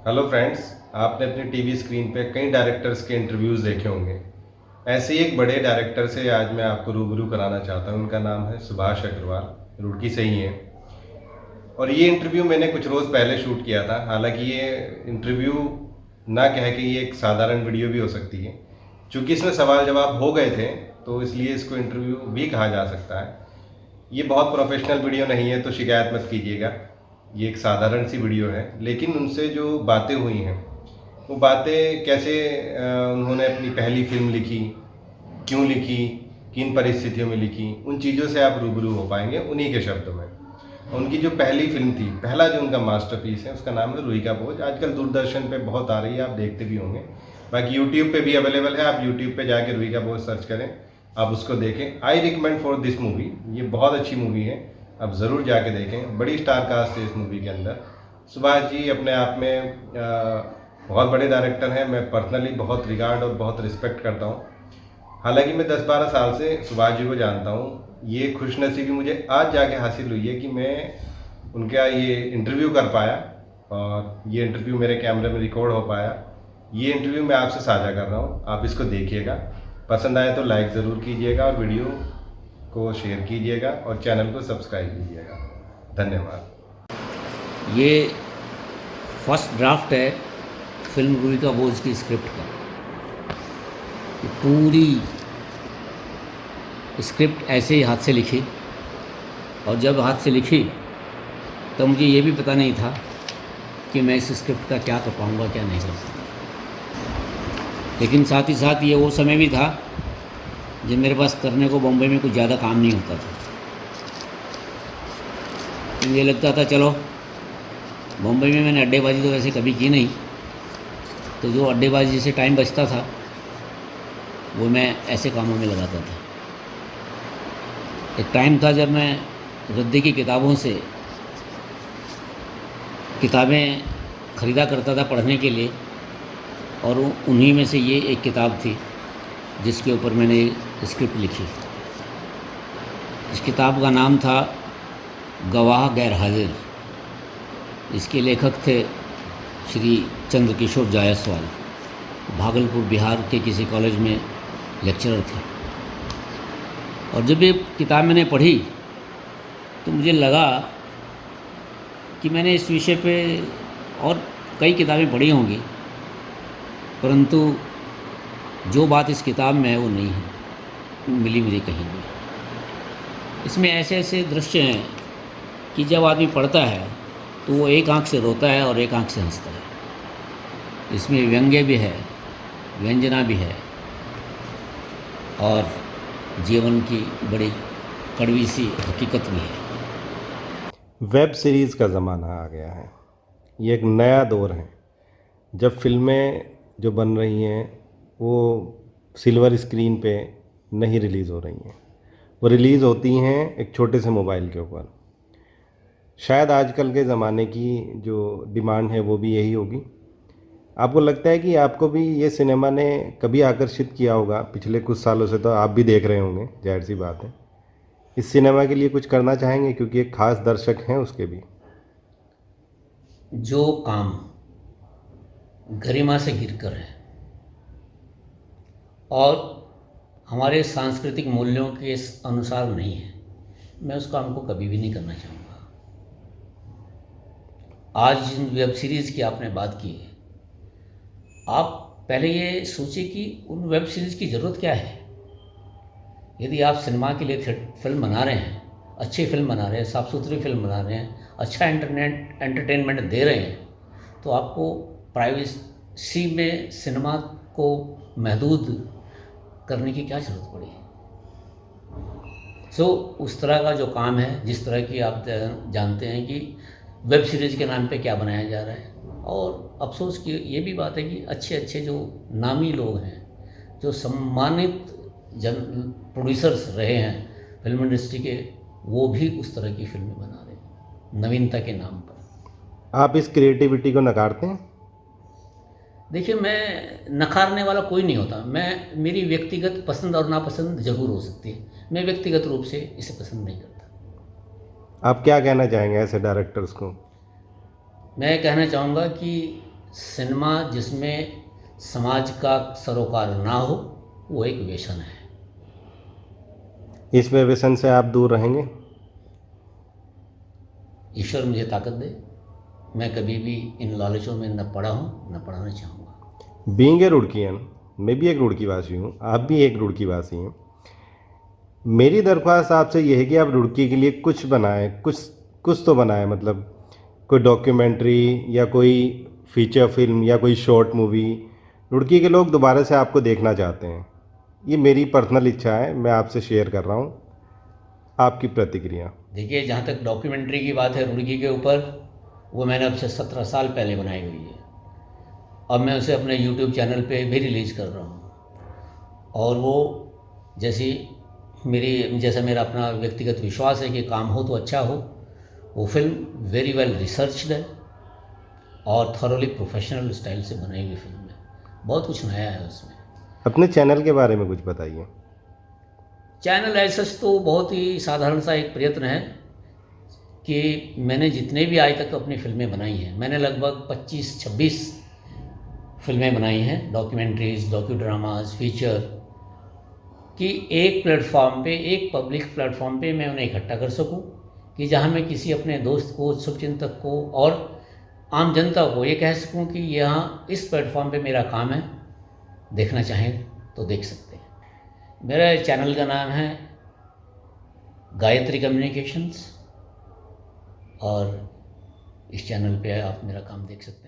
Hello friends, आपने अपनी TV screen पे कई डायरेक्टर्स के इंटरव्यूज़ देखे होंगे। ऐसे ही एक बड़े डायरेक्टर से आज मैं आपको रूबरू कराना चाहता हूँ। उनका नाम है सुभाष अग्रवाल, रुड़की से ही हैं। और ये इंटरव्यू मैंने कुछ रोज़ पहले शूट किया था। हालांकि ये इंटरव्यू ना कह के ये एक साधारण वीडियो भी हो सकती है। चूँकि इसमें सवाल जवाब हो गए थे तो इसलिए इसको इंटरव्यू भी कहा जा सकता है। ये बहुत प्रोफेशनल वीडियो नहीं है तो शिकायत मत कीजिएगा। ये एक साधारण सी वीडियो है, लेकिन उनसे जो बातें हुई हैं वो बातें कैसे उन्होंने अपनी पहली फिल्म लिखी, क्यों लिखी, किन परिस्थितियों में लिखी, उन चीज़ों से आप रूबरू हो पाएंगे उन्हीं के शब्दों में। उनकी जो पहली फिल्म थी, पहला जो उनका मास्टरपीस है, उसका नाम है रूही का बोझ। आजकल दूरदर्शन पे बहुत आ रही है, आप देखते भी होंगे। बाकी यूट्यूब पे भी अवेलेबल है, आप यूट्यूब पे जाके रूही का बोझ सर्च करें, आप उसको देखें। I recommend for this movie, ये बहुत अच्छी मूवी है, आप ज़रूर जाके देखें। बड़ी स्टार कास्ट है इस मूवी के अंदर। सुभाष जी अपने आप में बहुत बड़े डायरेक्टर हैं। मैं पर्सनली बहुत रिगार्ड और बहुत रिस्पेक्ट करता हूँ। हालांकि मैं 10-12 साल से सुभाष जी को जानता हूँ। ये खुशनसीबी मुझे आज जाके हासिल हुई है कि मैं उनका ये इंटरव्यू कर पाया और ये इंटरव्यू मेरे कैमरे में रिकॉर्ड हो पाया। ये इंटरव्यू मैं आपसे साझा कर रहा हूँ, आप इसको देखिएगा। पसंद आए तो लाइक ज़रूर कीजिएगा और वीडियो को शेयर कीजिएगा और चैनल को सब्सक्राइब कीजिएगा। धन्यवाद। ये फर्स्ट ड्राफ्ट है फिल्म रूही का बोझ की स्क्रिप्ट का। ये पूरी स्क्रिप्ट ऐसे ही हाथ से लिखी, और जब हाथ से लिखी तो मुझे ये भी पता नहीं था कि मैं इस स्क्रिप्ट का क्या कर पाऊँगा, क्या नहीं कर पाऊँगा। लेकिन साथ ही साथ ये वो समय भी था जब मेरे पास करने को बम्बई में कुछ ज़्यादा काम नहीं होता था। मुझे लगता था चलो, बम्बई में मैंने अड्डेबाजी तो वैसे कभी की नहीं, तो जो अड्डेबाजी से टाइम बचता था वो मैं ऐसे कामों में लगाता था। एक टाइम था जब मैं रद्दी की किताबों से किताबें ख़रीदा करता था पढ़ने के लिए, और उन्हीं में से ये एक किताब थी जिसके ऊपर मैंने स्क्रिप्ट लिखी। इस किताब का नाम था गवाह गैर हाजिर। इसके लेखक थे श्री चंद्रकिशोर जायसवाल, भागलपुर बिहार के किसी कॉलेज में लेक्चरर थे। और जब ये किताब मैंने पढ़ी तो मुझे लगा कि मैंने इस विषय पे और कई किताबें पढ़ी होंगी, परंतु जो बात इस किताब में है वो नहीं है मिली मुझे कहीं भी। इसमें ऐसे ऐसे दृश्य हैं कि जब आदमी पढ़ता है तो वो एक आंख से रोता है और एक आंख से हंसता है। इसमें व्यंग्य भी है, व्यंजना भी है, और जीवन की बड़ी कड़वी सी हकीकत भी है। वेब सीरीज़ का ज़माना आ गया है। ये एक नया दौर है जब फिल्में जो बन रही हैं वो सिल्वर स्क्रीन पे नहीं रिलीज़ हो रही हैं, वो रिलीज़ होती हैं एक छोटे से मोबाइल के ऊपर। शायद आजकल के ज़माने की जो डिमांड है वो भी यही होगी। आपको लगता है कि आपको भी ये सिनेमा ने कभी आकर्षित किया होगा? पिछले कुछ सालों से तो आप भी देख रहे होंगे, जाहिर सी बात है। इस सिनेमा के लिए कुछ करना चाहेंगे, क्योंकि एक ख़ास दर्शक हैं उसके भी। जो काम गरिमा से गिरकर है और हमारे सांस्कृतिक मूल्यों के अनुसार नहीं है, मैं उस काम को कभी भी नहीं करना चाहूँगा। आज जिन वेब सीरीज़ की आपने बात की, आप पहले ये सोचिए कि उन वेब सीरीज़ की ज़रूरत क्या है। यदि आप सिनेमा के लिए फिल्म बना रहे हैं, अच्छी फिल्म बना रहे हैं, साफ़ सुथरी फिल्म बना रहे हैं, अच्छा एंटरटेनमेंट दे रहे हैं, तो आपको प्राइवेसी में सिनेमा को महदूद करने की क्या ज़रूरत पड़ी। उस तरह का जो काम है, जिस तरह की आप जानते हैं कि वेब सीरीज़ के नाम पे क्या बनाया जा रहा है। और अफसोस की ये भी बात है कि अच्छे अच्छे जो नामी लोग हैं, जो सम्मानित प्रोड्यूसर्स रहे हैं फिल्म इंडस्ट्री के, वो भी उस तरह की फिल्में बना रहे हैं नवीनता के नाम पर। आप इस क्रिएटिविटी को नकारते हैं? देखिए, मैं नकारने वाला कोई नहीं होता। मेरी व्यक्तिगत पसंद और नापसंद ज़रूर हो सकती है, मैं व्यक्तिगत रूप से इसे पसंद नहीं करता। आप क्या कहना चाहेंगे ऐसे डायरेक्टर्स को? मैं कहना चाहूँगा कि सिनेमा जिसमें समाज का सरोकार ना हो वो एक व्यसन है। इस व्यसन से आप दूर रहेंगे? ईश्वर मुझे ताकत दे, मैं कभी भी इन लालचों में न पड़ा हूँ न पढ़ना चाहूँगा। बीइंग ए रुड़कियन, मैं भी एक रुड़कीवासी हूँ, आप भी एक रुड़कीवासी हैं। मेरी दरख्वास्त आपसे ये है कि आप रुड़की के लिए कुछ बनाएं, कुछ तो बनाएं, मतलब कोई डॉक्यूमेंट्री या कोई फीचर फिल्म या कोई शॉर्ट मूवी। रुड़की के लोग दोबारा से आपको देखना चाहते हैं। ये मेरी पर्सनल इच्छा है, मैं आपसे शेयर कर रहा हूँ। आपकी प्रतिक्रिया? देखिए, जहाँ तक डॉक्यूमेंट्री की बात है रुड़की के ऊपर, वो मैंने अब से 17 साल पहले बनाई हुई है। अब मैं उसे अपने यूट्यूब चैनल पे भी रिलीज़ कर रहा हूँ। और वो जैसा मेरा अपना व्यक्तिगत विश्वास है कि काम हो तो अच्छा हो, वो फिल्म वेरी वेल रिसर्च्ड है और थॉरोली प्रोफेशनल स्टाइल से बनाई हुई फिल्म है। बहुत कुछ नया है उसमें। अपने चैनल के बारे में कुछ बताइए। चैनल ऐसा तो बहुत ही साधारण सा एक प्रयत्न है कि मैंने जितने भी आज तक अपनी फिल्में बनाई हैं, मैंने लगभग 25-26 फिल्में बनाई हैं, डॉक्यूमेंट्रीज़, डॉक्यू ड्रामाज, फीचर, कि एक प्लेटफॉर्म पे, एक पब्लिक प्लेटफॉर्म पे मैं उन्हें इकट्ठा कर सकूं, कि जहां मैं किसी अपने दोस्त को, शुभचिंतक को और आम जनता को ये कह सकूं कि यहाँ इस प्लेटफॉर्म पे मेरा काम है, देखना चाहें तो देख सकते हैं। मेरे चैनल का नाम है गायत्री कम्युनिकेशंस और इस चैनल पे आप मेरा काम देख सकते हैं।